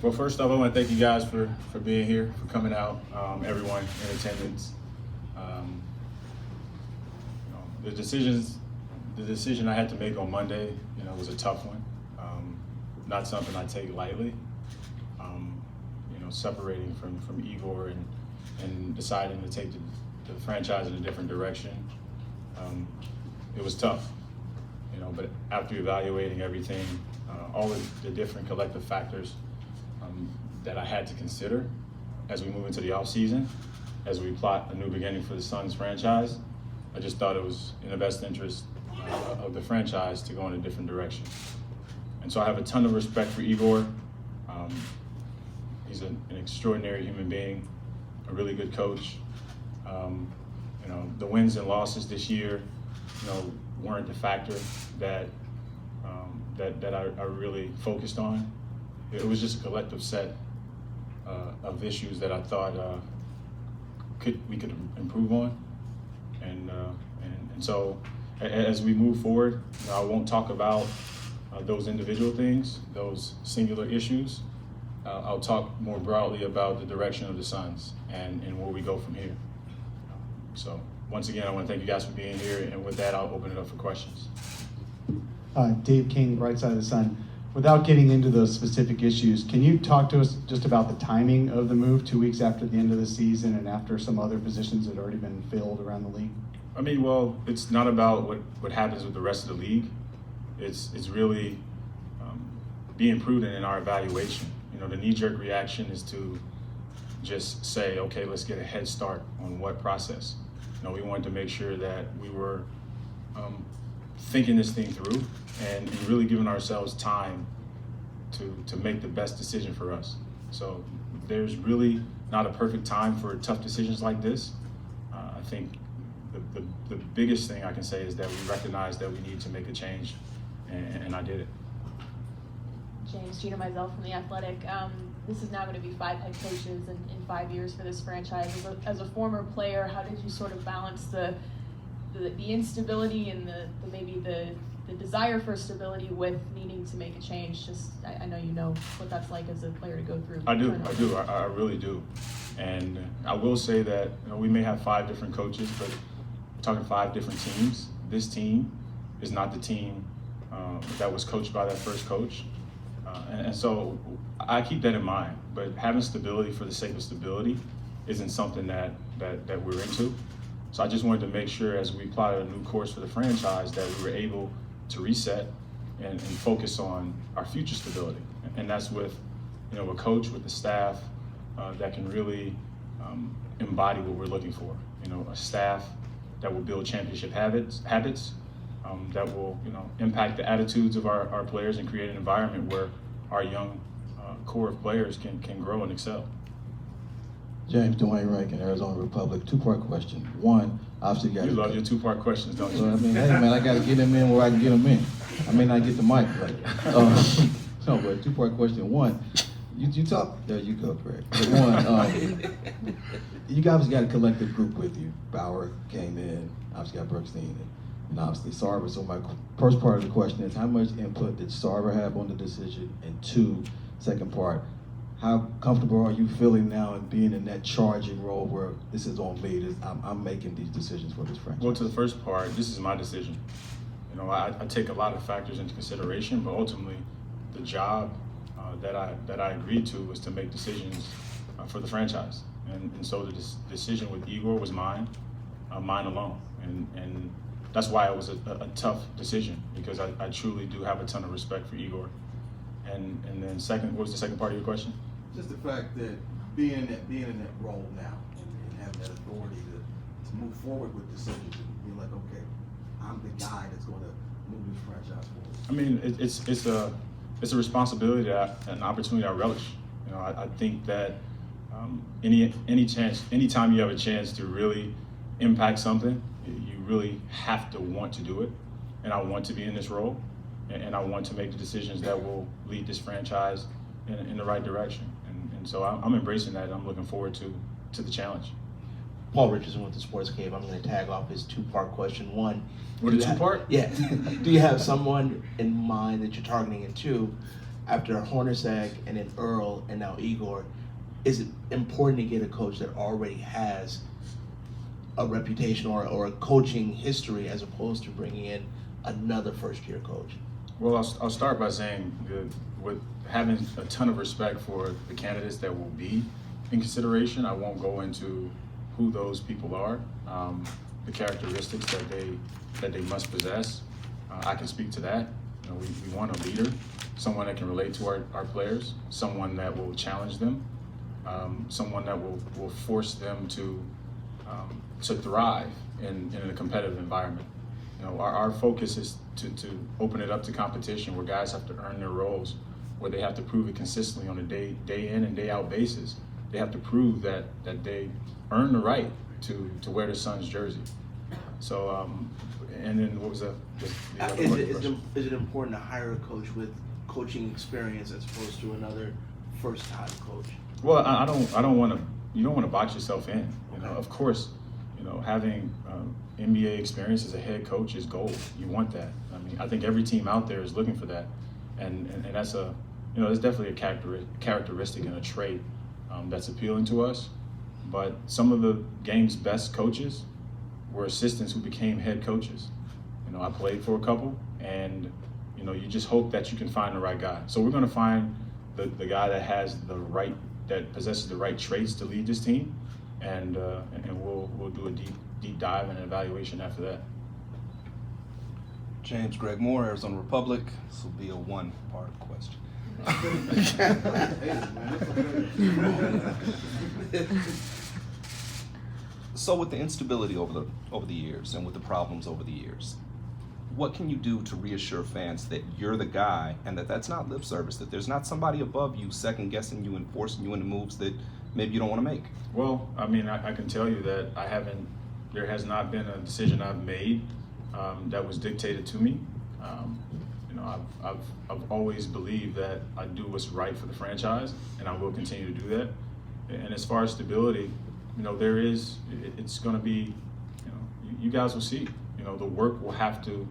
Well, first off, I want to thank you guys for being here, for coming out, everyone in attendance. The decision I had to make on Monday, was a tough one. Not something I take lightly. Separating from Igor and deciding to take the franchise in a different direction, it was tough. But after evaluating everything, all of the different collective factors that I had to consider as we move into the offseason, as we plot a new beginning for the Suns franchise, I just thought it was in the best interest of the franchise to go in a different direction. And so I have a ton of respect for Igor. He's an extraordinary human being, a really good coach. The wins and losses this year, weren't the factor that I really focused on. It was just a collective set of issues that I thought we could improve on, and so as we move forward, I won't talk about those individual things, those singular issues. I'll talk more broadly about the direction of the Suns and where we go from here. So once again, I want to thank you guys for being here, and with that, I'll open it up for questions. Dave King, Bright Side of the Sun. Without getting into those specific issues, can you talk to us just about the timing of the move 2 weeks after the end of the season and after some other positions that had already been filled around the league? Well, it's not about what happens with the rest of the league. It's really being prudent in our evaluation. The knee-jerk reaction is to just say, okay, let's get a head start on what process. We wanted to make sure that we were thinking this thing through and really giving ourselves time to make the best decision for us. So there's really not a perfect time for tough decisions like this. I think the biggest thing I can say is that we recognize that we need to make a change, and I did it. James, Gina Mizell from The Athletic. This is now going to be 5 head coaches in 5 years for this franchise. As a former player, how did you sort of balance the instability and maybe the desire for stability with needing to make a change? I know you know what that's like as a player to go through. I really do. And I will say that we may have 5 different coaches, but we're talking 5 different teams. This team is not the team that was coached by that first coach. And so I keep that in mind, but having stability for the sake of stability isn't something that we're into. So I just wanted to make sure as we plotted a new course for the franchise that we were able to reset and focus on our future stability. And that's with, a coach, with the staff that can really embody what we're looking for. A staff that will build championship habits that will, impact the attitudes of our players and create an environment where our young core of players can grow and excel. James Dwayne Rankin, Arizona Republic. 2-part question. One, obviously you love your 2-part questions, don't you? Well, hey man, I got to get them in where I can get them in. I may not get the mic right. No, but 2-part question. One, you talk. There you go, Greg. But one, you guys got a collective group with you. Bauer came in. Obviously got Brookstein and obviously Sarver. So my first part of the question is, how much input did Sarver have on the decision? And 2, second part, how comfortable are you feeling now in being in that charging role where this is on me, I'm making these decisions for this franchise? Well, to the first part, this is my decision. I take a lot of factors into consideration, but ultimately the job that I agreed to was to make decisions for the franchise. And so the decision with Igor was mine alone. And that's why it was a tough decision, because I truly do have a ton of respect for Igor. And then second, what was the second part of your question? Just the fact that being in that role now and having that authority to move forward with decisions and be like, okay, I'm the guy that's going to move this franchise forward. It's a responsibility, an opportunity I relish. I think that anytime you have a chance to really impact something, you really have to want to do it. And I want to be in this role, and I want to make the decisions that will lead this franchise in the right direction. And so I'm embracing that, and I'm looking forward to the challenge. Paul Richardson with the Sports Cave. I'm going to tag off his 2-part question. One, With a 2-part? Yeah. Do you have someone in mind that you're targeting? And 2, after Hornacek and then Earl and now Igor, is it important to get a coach that already has a reputation or a coaching history as opposed to bringing in another first-year coach? Well, I'll start by saying with having a ton of respect for the candidates that will be in consideration, I won't go into who those people are, the characteristics that they must possess. I can speak to that. You know, we want a leader, someone that can relate to our players, someone that will challenge them, someone that will force them to thrive in a competitive environment. You know, our focus is to open it up to competition where guys have to earn their roles, where they have to prove it consistently on a day in and day out basis. They have to prove that they earn the right to wear the Suns jersey. So, and then what was the other part of the question? Is it important to hire a coach with coaching experience as opposed to another first-time coach? Well, I don't want to. You don't want to box yourself in. You know, of course, you know, having NBA experience as a head coach is gold. You want that. I mean, I think every team out there is looking for that, and that's it's definitely a characteristic and a trait that's appealing to us. But some of the game's best coaches were assistants who became head coaches. You know, I played for a couple, and you know, you just hope that you can find the right guy. So we're going to find the guy that possesses the right traits to lead this team, and we'll do a deep dive and an evaluation after that. James Greg Moore, Arizona Republic. This will be a one-part question. So with the instability over the years and with the problems over the years, what can you do to reassure fans that you're the guy and that that's not lip service, that there's not somebody above you second guessing you and forcing you into moves that maybe you don't want to make? Well, I mean, I can tell you that there has not been a decision I've made that was dictated to me. You know, I've always believed that I do what's right for the franchise, and I will continue to do that. And as far as stability, you know, it's going to be, you know, you guys will see. You know, the work will have to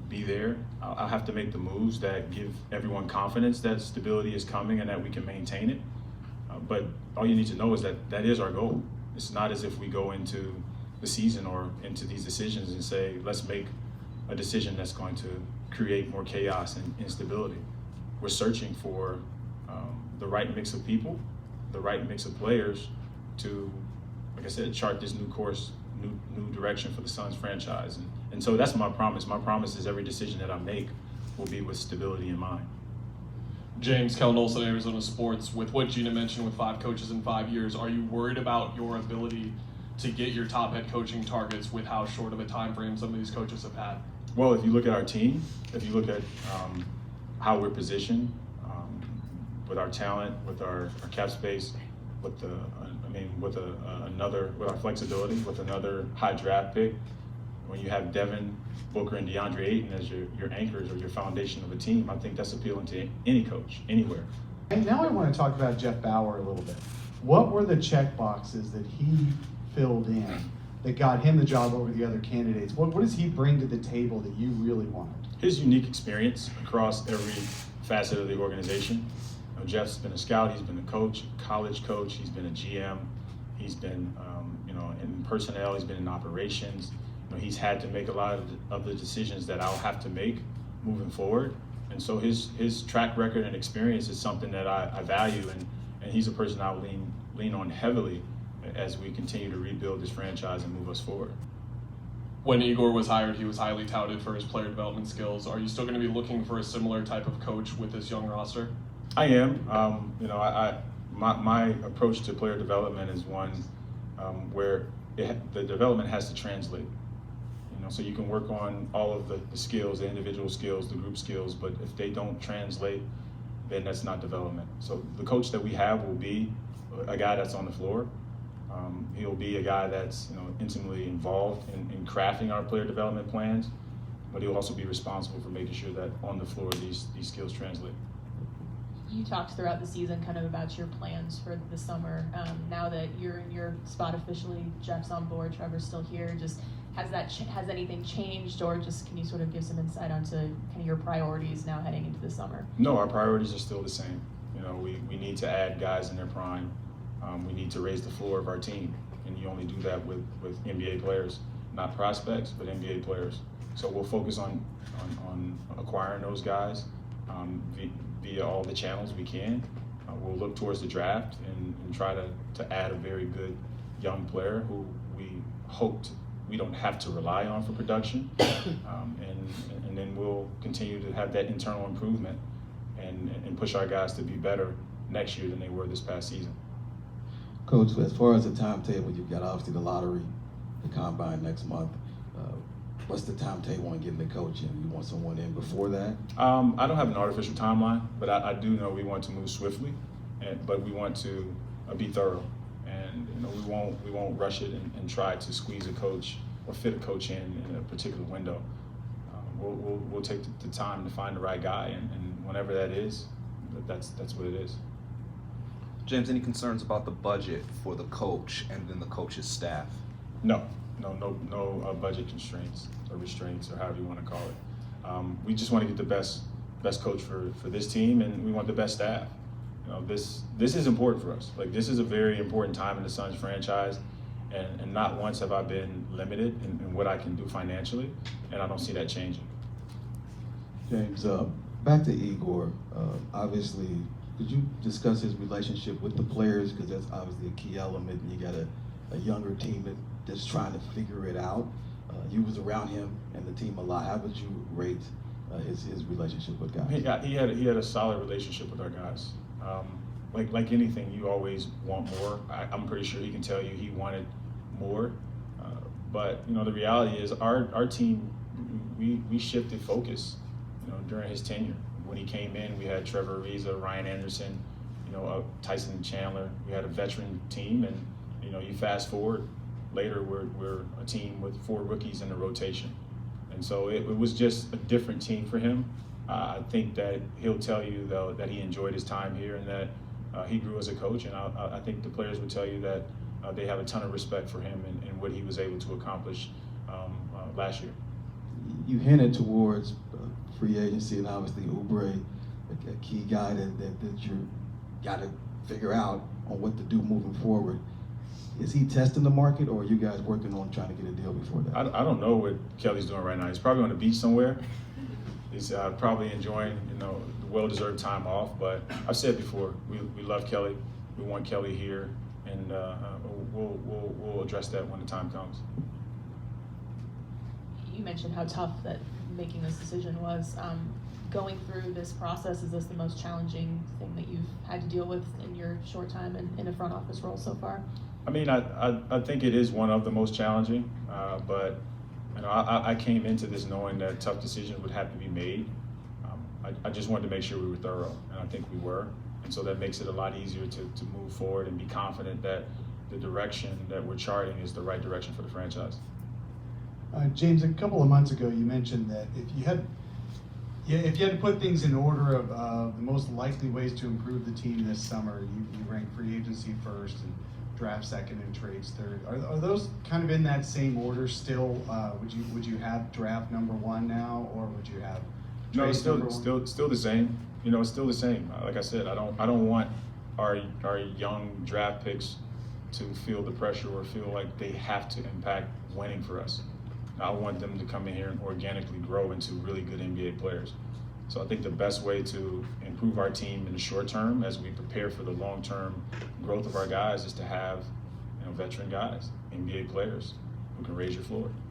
be there. I'll have to make the moves that give everyone confidence that stability is coming and that we can maintain it. But all you need to know is that is our goal. It's not as if we go into the season or into these decisions and say, let's make a decision that's going to create more chaos and instability. We're searching for the right mix of people, the right mix of players to, like I said, chart this new course, new direction for the Suns franchise. And so that's my promise. My promise is every decision that I make will be with stability in mind. James, Kellen Olson, Arizona Sports. With what Gina mentioned with 5 coaches in 5 years, are you worried about your ability to get your top head coaching targets with how short of a time frame some of these coaches have had? Well, if you look at our team, if you look at how we're positioned with our talent, with our cap space, with our flexibility, with another high draft pick, when you have Devin Booker and DeAndre Ayton as your anchors or your foundation of a team, I think that's appealing to any coach, anywhere. And now I want to talk about Jeff Bauer a little bit. What were the check boxes that he filled in that got him the job over the other candidates? What does he bring to the table that you really wanted? His unique experience across every facet of the organization. You know, Jeff's been a scout, he's been a coach, college coach, he's been a GM, he's been in personnel, he's been in operations. You know, he's had to make a lot of the decisions that I'll have to make moving forward. And so his track record and experience is something that I value, and he's a person I'll lean on heavily as we continue to rebuild this franchise and move us forward. When Igor was hired, he was highly touted for his player development skills. Are you still going to be looking for a similar type of coach with this young roster? I am. My approach to player development is one where the development has to translate. You know, so you can work on all of the skills, the individual skills, the group skills, but if they don't translate, then that's not development. So the coach that we have will be a guy that's on the floor. He'll be a guy that's intimately involved in crafting our player development plans, but he'll also be responsible for making sure that on the floor these skills translate. You talked throughout the season kind of about your plans for the summer. Now that you're in your spot officially, Jeff's on board, Trevor's still here, just has anything changed, or just can you sort of give some insight onto kind of your priorities now heading into the summer? No, our priorities are still the same. You know, we need to add guys in their prime. We need to raise the floor of our team, and you only do that with NBA players, not prospects, but NBA players. So we'll focus on acquiring those guys via all the channels we can. We'll look towards the draft and try to add a very good young player who we hoped we don't have to rely on for production, and then we'll continue to have that internal improvement and push our guys to be better next year than they were this past season. Coach, as far as the timetable, you've got obviously the lottery, the combine next month. What's the timetable on getting the coach in? You want someone in before that? I don't have an artificial timeline, but I do know we want to move swiftly, but we want to be thorough, and you know we won't rush it and try to squeeze a coach or fit a coach in a particular window. We'll take the time to find the right guy, and whenever that is, that's what it is. James, any concerns about the budget for the coach and then the coach's staff? No budget constraints or restraints or however you want to call it. We just want to get the best coach for this team, and we want the best staff. You know, this is important for us. Like, this is a very important time in the Suns franchise, and not once have I been limited in what I can do financially, and I don't see that changing. James, back to Igor. Obviously, could you discuss his relationship with the players? Because that's obviously a key element. You got a younger team that's trying to figure it out. You was around him and the team a lot. How would you rate his relationship with guys? He had a solid relationship with our guys. Like anything, you always want more. I'm pretty sure he can tell you he wanted more. But you know, the reality is our team, we shifted focus. You know, during his tenure, when he came in, we had Trevor Ariza, Ryan Anderson, you know, Tyson Chandler. We had a veteran team, and you know, you fast forward. Later, we're a team with 4 rookies in the rotation. And so it was just a different team for him. I think that he'll tell you, though, that he enjoyed his time here and that he grew as a coach. And I think the players would tell you that they have a ton of respect for him and what he was able to accomplish last year. You hinted towards free agency, and obviously Oubre, a key guy that you got to figure out on what to do moving forward. Is he testing the market, or are you guys working on trying to get a deal before that? I don't know what Kelly's doing right now. He's probably on the beach somewhere. He's probably enjoying, you know, the well-deserved time off. But I've said before, we love Kelly. We want Kelly here, and we'll address that when the time comes. You mentioned how tough that making this decision was. Going through this process, is this the most challenging thing that you've had to deal with in your short time in a front office role so far? I mean, I think it is one of the most challenging, but you know, I came into this knowing that tough decisions would have to be made. I just wanted to make sure we were thorough, and I think we were. And so that makes it a lot easier to move forward and be confident that the direction that we're charting is the right direction for the franchise. James, a couple of months ago, you mentioned that if you had to put things in order of the most likely ways to improve the team this summer, you rank free agency first and draft second and trades third. Are those kind of in that same order still? Would you have draft number 1 now, or would you have trades number 1? Still the same. You know, it's still the same. Like I said, I don't want our young draft picks to feel the pressure or feel like they have to impact winning for us. I want them to come in here and organically grow into really good NBA players. So I think the best way to improve our team in the short term as we prepare for the long-term growth of our guys is to have, you know, veteran guys, NBA players who can raise your floor.